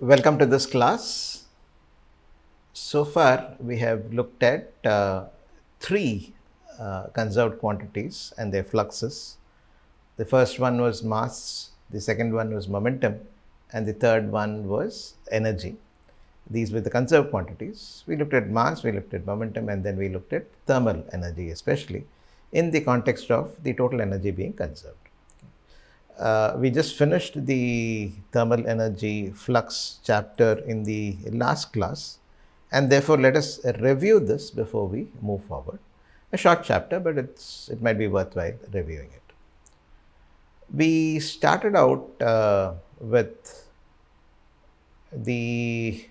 Welcome to this class. So far, we have looked at three conserved quantities and their fluxes. The first one was mass, the second one was momentum, and the third one was energy. These were the conserved quantities. We looked at mass, we looked at momentum, and then we looked at thermal energy, especially in the context of the total energy being conserved. We just finished the thermal energy flux chapter in the last class, and therefore let us review this before we move forward. A short chapter, but it might be worthwhile reviewing it. We started out with the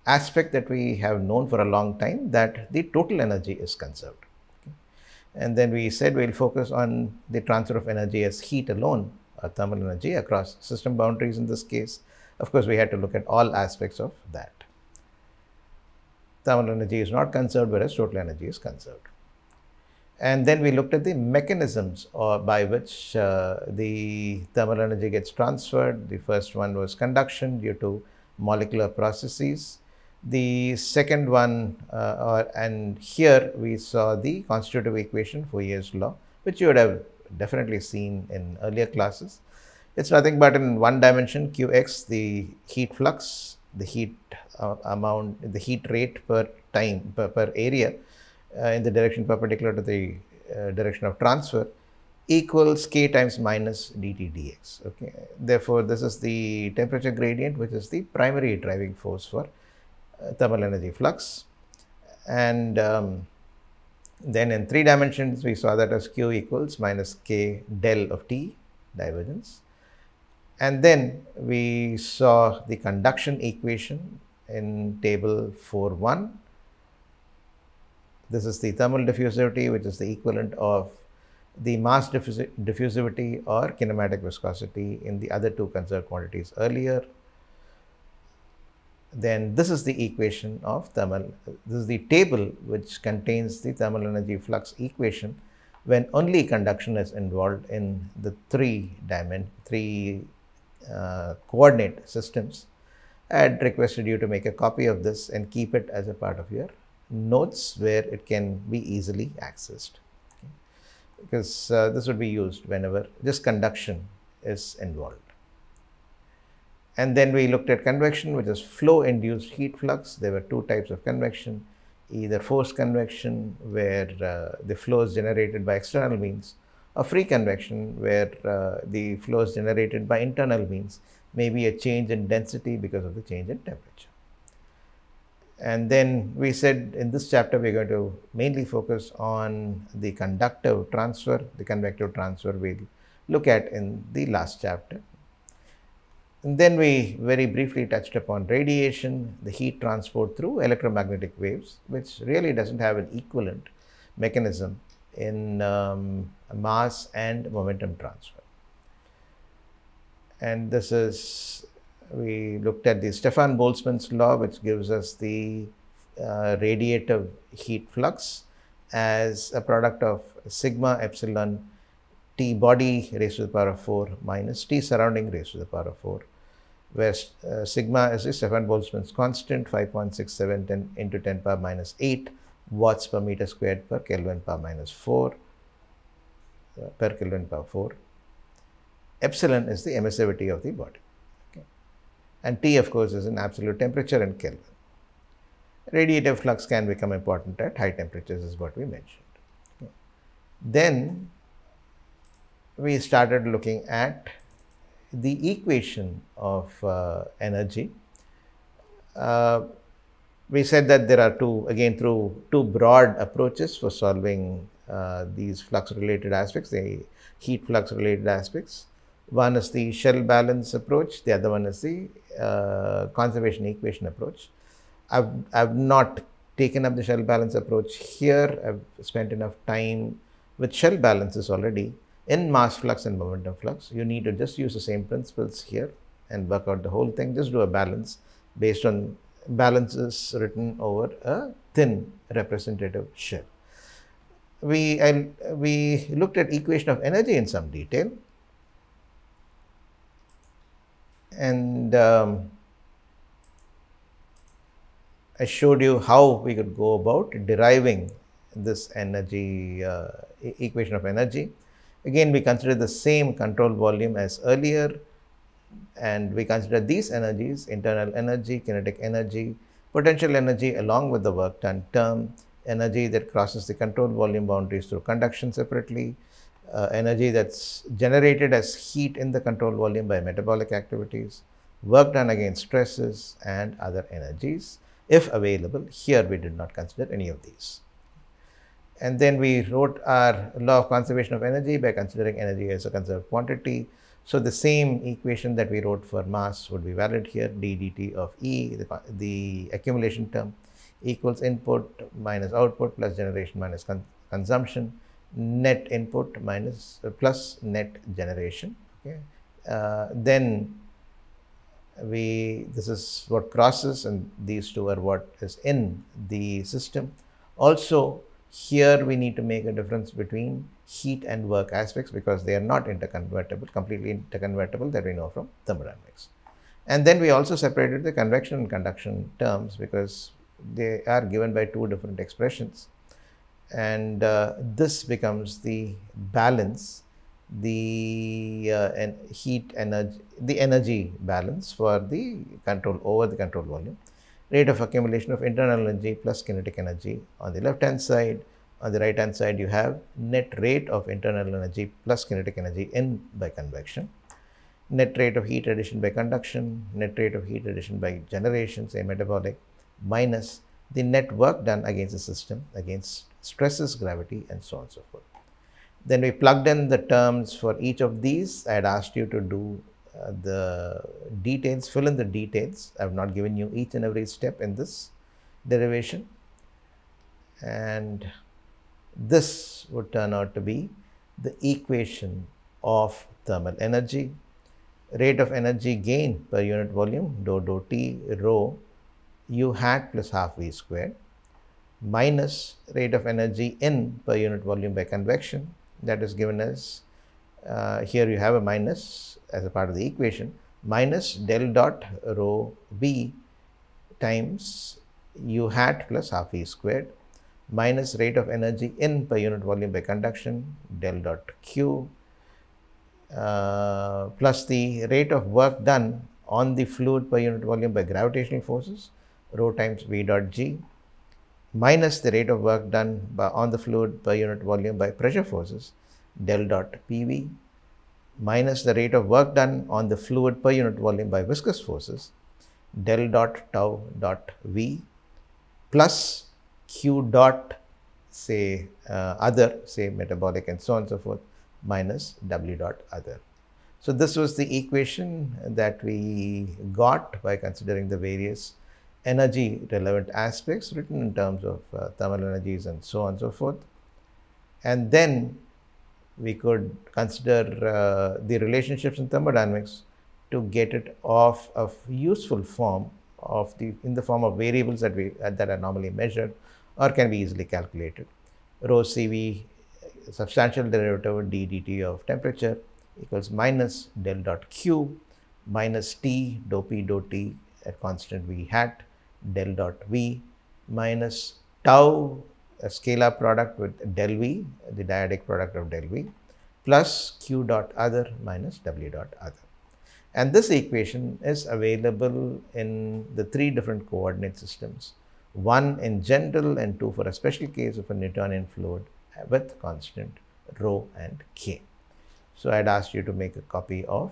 aspect that we have known for a long time, that the total energy is conserved. And then we said we'll focus on the transfer of energy as heat alone, or thermal energy, across system boundaries in this case. Of course, we had to look at all aspects of that. Thermal energy is not conserved, whereas total energy is conserved. And then we looked at the mechanisms by which the thermal energy gets transferred. The first one was conduction due to molecular processes. The second one, and here we saw the constitutive equation, Fourier's law, which you would have definitely seen in earlier classes. It's nothing but in one dimension, Qx, the heat flux, the heat amount, the heat rate per time, per area in the direction perpendicular to the direction of transfer, equals k times minus dt dx. Okay. Therefore, this is the temperature gradient, which is the primary driving force for thermal energy flux. And then in three dimensions, we saw that as q equals minus k del of t, divergence. And then we saw the conduction equation in table 4.1. This is the thermal diffusivity, which is the equivalent of the mass diffusivity or kinematic viscosity in the other two conserved quantities earlier. Then this is the equation of thermal, this is the table which contains the thermal energy flux equation when only conduction is involved in the three coordinate systems. I had requested you to make a copy of this and keep it as a part of your notes where it can be easily accessed, okay? Because this would be used whenever this conduction is involved. And then we looked at convection, which is flow-induced heat flux. There were two types of convection, either forced convection, where the flow is generated by external means, or free convection, where the flow is generated by internal means, maybe a change in density because of the change in temperature. And then we said in this chapter, we're going to mainly focus on the conductive transfer. The convective transfer we'll look at in the last chapter. And then we very briefly touched upon radiation, the heat transport through electromagnetic waves, which really doesn't have an equivalent mechanism in mass and momentum transfer. And this is, we looked at the Stefan-Boltzmann's law, which gives us the radiative heat flux as a product of sigma epsilon T body raised to the power of 4 minus T surrounding raised to the power of 4, where sigma is the Stefan-Boltzmann's constant, 5.67 into 10 power minus 8 watts per meter squared per Kelvin power minus 4 per Kelvin power 4. Epsilon is the emissivity of the body. Okay. And T, of course, is in absolute temperature in Kelvin. Radiative flux can become important at high temperatures, is what we mentioned. Okay. Then we started looking at the equation of energy. We said that there are two broad approaches for solving these flux related aspects, the heat flux related aspects. One is the shell balance approach, the other one is the conservation equation approach. I've not taken up the shell balance approach here. I've spent enough time with shell balances already. In mass flux and momentum flux, you need to just use the same principles here and work out the whole thing. Just do a balance based on balances written over a thin representative shell. We looked at equation of energy in some detail, and I showed you how we could go about deriving this energy equation of energy. Again, we consider the same control volume as earlier, and we consider these energies: internal energy, kinetic energy, potential energy along with the work done term, energy that crosses the control volume boundaries through conduction separately, energy that's generated as heat in the control volume by metabolic activities, work done against stresses, and other energies if available. Here we did not consider any of these. And then we wrote our law of conservation of energy by considering energy as a conserved quantity. So the same equation that we wrote for mass would be valid here: d dt of E, the accumulation term, equals input minus output plus generation minus consumption, net input minus plus net generation. Okay. Then this is what crosses, and these two are what is in the system. Also, here we need to make a difference between heat and work aspects because they are not interconvertible, completely interconvertible, that we know from thermodynamics. And then we also separated the convection and conduction terms because they are given by two different expressions, and this becomes the balance, the energy balance for the control over the control volume. Rate of accumulation of internal energy plus kinetic energy on the left hand side. On the right hand side, you have net rate of internal energy plus kinetic energy in by convection, net rate of heat addition by conduction, net rate of heat addition by generation, say metabolic, minus the net work done against the system, against stresses, gravity, and so on and so forth. Then we plugged in the terms for each of these. I had asked you to do the details, fill in the details. I have not given you each and every step in this derivation. And this would turn out to be the equation of thermal energy. Rate of energy gain per unit volume, dou T rho U hat plus half V squared, minus rate of energy in per unit volume by convection, that is given as, here you have a minus as a part of the equation, minus del dot rho V times U hat plus half V squared, minus rate of energy in per unit volume by conduction, del dot Q, plus the rate of work done on the fluid per unit volume by gravitational forces, rho times V dot G, minus the rate of work done on the fluid per unit volume by pressure forces, del dot PV, minus the rate of work done on the fluid per unit volume by viscous forces, del dot tau dot V, plus Q dot, say other, say metabolic and so on and so forth, minus W dot other. So this was the equation that we got by considering the various energy relevant aspects written in terms of thermal energies and so on and so forth. And then we could consider the relationships in thermodynamics to get it off of useful form of in the form of variables that are normally measured or can be easily calculated. Rho Cv, substantial derivative of d dt of temperature, equals minus del dot Q minus T dou P dou T at constant V hat del dot V minus tau, a scalar product with del V, the dyadic product of del V, plus Q dot other minus W dot other. And this equation is available in the three different coordinate systems, one in general and two for a special case of a Newtonian fluid with constant rho and K. So I had asked you to make a copy of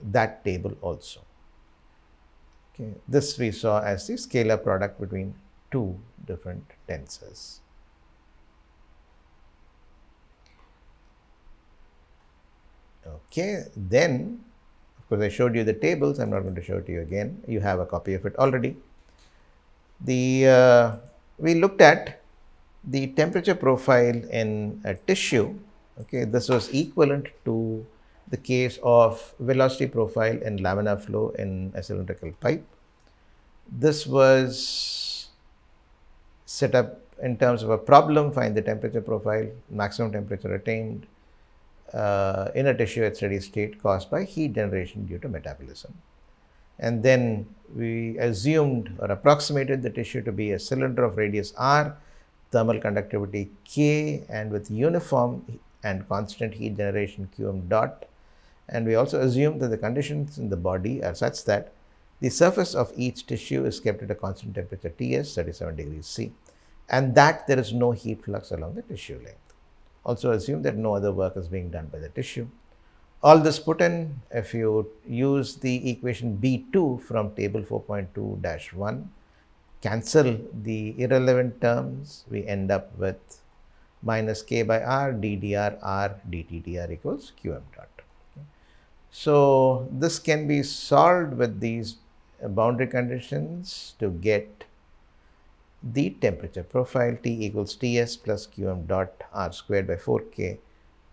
that table also. Okay. This we saw as the scalar product between two different tensors. Okay, then of course I showed you the tables. I'm not going to show it to you again. You have a copy of it already. We looked at the temperature profile in a tissue. Okay, this was equivalent to the case of velocity profile in laminar flow in a cylindrical pipe. This was set up in terms of a problem: find the temperature profile, maximum temperature attained in a tissue at steady state caused by heat generation due to metabolism. and then we assumed or approximated the tissue to be a cylinder of radius r, thermal conductivity K, and with uniform and constant heat generation Qm dot. And we also assumed that the conditions in the body are such that the surface of each tissue is kept at a constant temperature Ts, 37 degrees C, and that there is no heat flux along the tissue length. Also assume that no other work is being done by the tissue. All this put in, if you use the equation B2 from table 4.2-1, cancel the irrelevant terms, we end up with minus K by R ddr R dt dr equals Qm dot. So this can be solved with these boundary conditions to get the temperature profile T equals Ts plus Qm dot R squared by 4K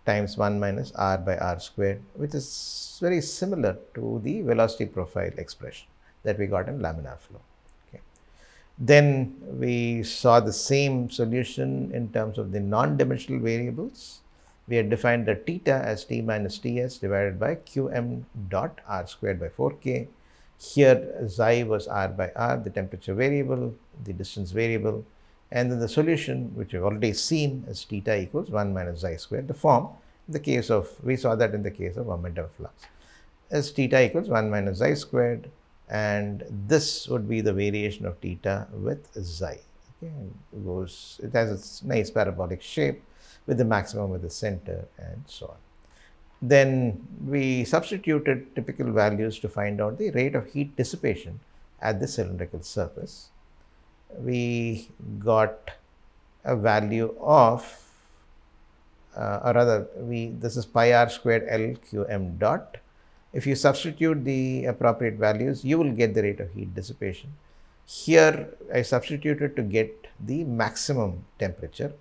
times 1 minus R by R squared, which is very similar to the velocity profile expression that we got in laminar flow. Okay. Then we saw the same solution in terms of the non-dimensional variables. We had defined the theta as T minus Ts divided by Qm dot R squared by 4K. Here xi was R by R, the temperature variable, the distance variable, and then the solution, which we've already seen, is theta equals 1 minus xi squared. The form, in the case of, we saw that in the case of momentum flux, is theta equals 1 minus xi squared, and this would be the variation of theta with xi. Okay, it has a nice parabolic shape with the maximum at the center and so on. Then we substituted typical values to find out the rate of heat dissipation at the cylindrical surface. We got a value of, or rather, this is pi r squared L Qm dot. If you substitute the appropriate values, you will get the rate of heat dissipation. Here, I substituted to get the maximum temperature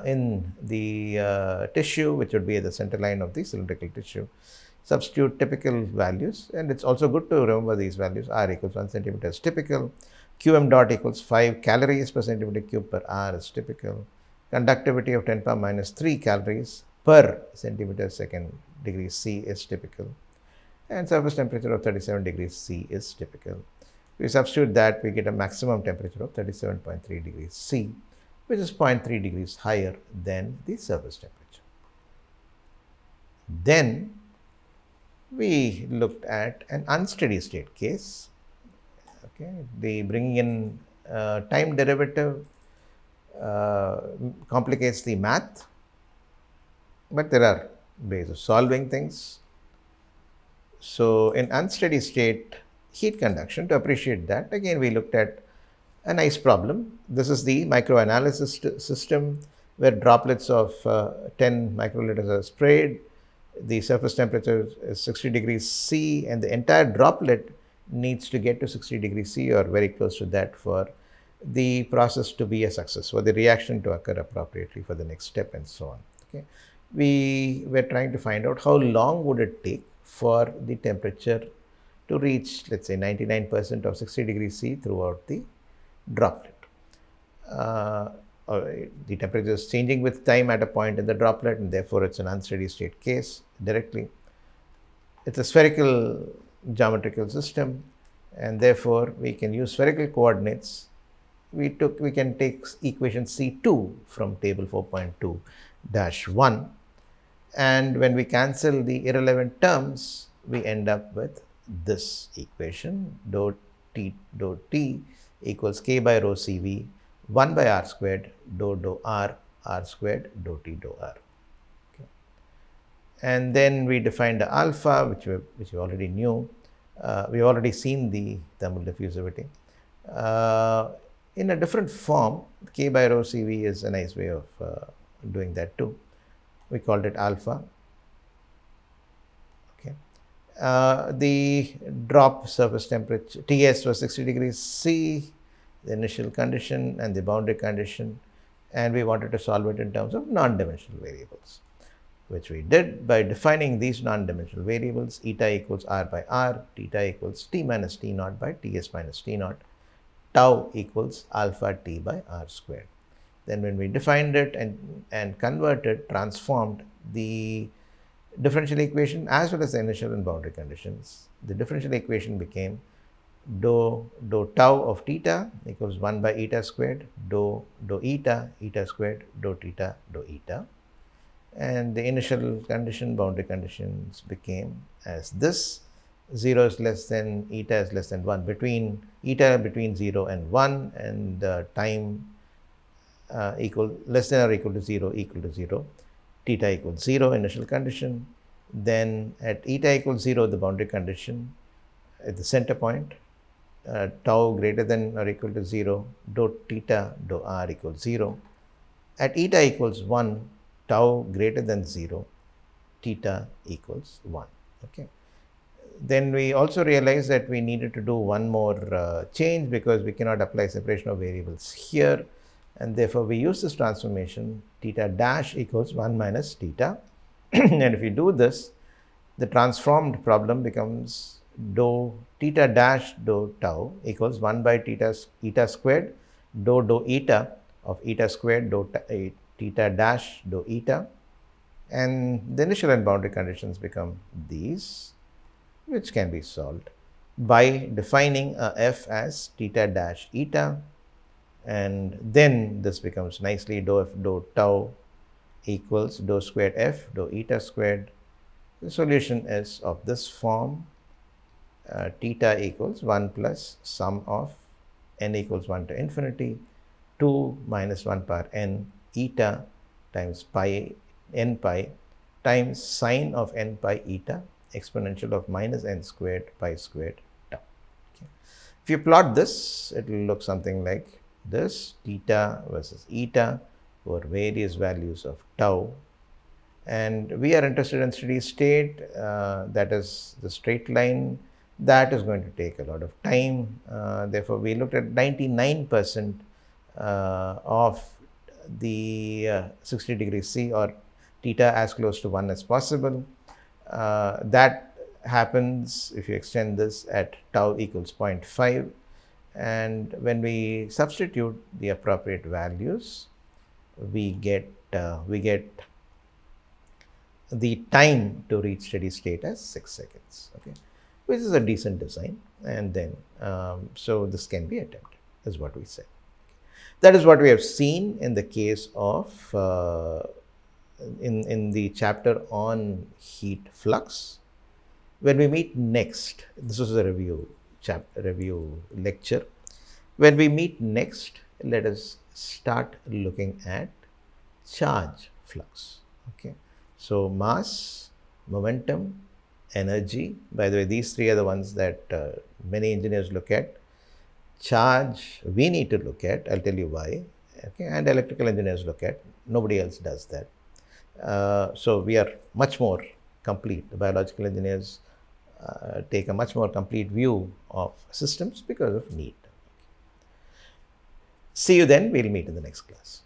in the tissue, which would be at the center line of the cylindrical tissue. Substitute typical values, and it's also good to remember these values. R equals 1 centimeter is typical. Qm dot equals 5 calories per centimeter cube per hour is typical. Conductivity of 10 power minus 3 calories per centimeter second degrees C is typical. And surface temperature of 37 degrees C is typical. We substitute that, we get a maximum temperature of 37.3 degrees C, which is 0.3 degrees higher than the surface temperature. Then we looked at an unsteady state case. Okay, the bringing in time derivative complicates the math, but there are ways of solving things. So in unsteady state heat conduction, to appreciate that, again we looked at a nice problem. This is the microanalysis system where droplets of 10 microliters are sprayed. The surface temperature is 60 degrees C, and the entire droplet needs to get to 60 degrees C or very close to that for the process to be a success, for the reaction to occur appropriately for the next step and so on. Okay. We were trying to find out how long would it take for the temperature to reach, let's say, 99% of 60 degrees C throughout the droplet. The temperature is changing with time at a point in the droplet, and therefore it's an unsteady state case directly. It's a spherical geometrical system, and therefore we can use spherical coordinates. We can take equation C2 from table 4.2-1, and when we cancel the irrelevant terms, we end up with this equation: dou t equals K by rho Cv 1 by R squared dou R squared dou T dou R. Okay. And then we defined the alpha, which we already knew. We've already seen the thermal diffusivity. In a different form, K by rho Cv is a nice way of doing that too. We called it alpha. Okay. The drop surface temperature, Ts, was 60 degrees C, the initial condition and the boundary condition, and we wanted to solve it in terms of non-dimensional variables, which we did by defining these non-dimensional variables: eta equals R by R, theta equals T minus T naught by Ts minus T naught, tau equals alpha T by R squared. Then when we defined it and converted, transformed the differential equation as well as the initial and boundary conditions. The differential equation became dou tau of theta equals 1 by eta squared, dou eta squared, dou theta, dou eta. And the initial condition, boundary conditions became as this: 0 is less than, eta is less than 1, between eta between 0 and 1, and time equal less than or equal to 0, theta equals 0, initial condition. Then at eta equals 0, the boundary condition at the center point, tau greater than or equal to 0, dou theta, dou r equals 0. At eta equals 1, tau greater than 0, theta equals 1. Okay. Then we also realized that we needed to do one more change, because we cannot apply separation of variables here, and therefore we use this transformation theta dash equals 1 minus theta. And if you do this, the transformed problem becomes dou theta dash dou tau equals 1 by eta squared dou eta of eta squared dou theta dash dou eta. And the initial and boundary conditions become these, which can be solved by defining a f as theta dash eta, and then this becomes nicely dou tau equals dou squared f dou eta squared. The solution is of this form: theta equals 1 plus sum of n equals 1 to infinity 2 minus 1 power n eta times pi n pi times sine of n pi eta exponential of minus n squared pi squared tau. Okay. If you plot this, it will look something like this: theta versus eta for various values of tau. And we are interested in steady state, that is the straight line. That is going to take a lot of time. Therefore, we looked at 99% of the 60 degrees C, or theta as close to 1 as possible. That happens if you extend this at tau equals 0.5. And when we substitute the appropriate values, we get the time to reach steady state as 6 seconds, okay, which is a decent design. And then, so this can be attempted, is what we said. That is what we have seen in the case of, in the chapter on heat flux. When we meet next, this was a review lecture. When we meet next, let us start looking at charge flux. Okay. So mass, momentum, energy. By the way, these three are the ones that many engineers look at. Charge, we need to look at. I'll tell you why. Okay, and electrical engineers look at. Nobody else does that. So we are much more complete. The biological engineers take a much more complete view of systems because of need. See you then. We'll meet in the next class.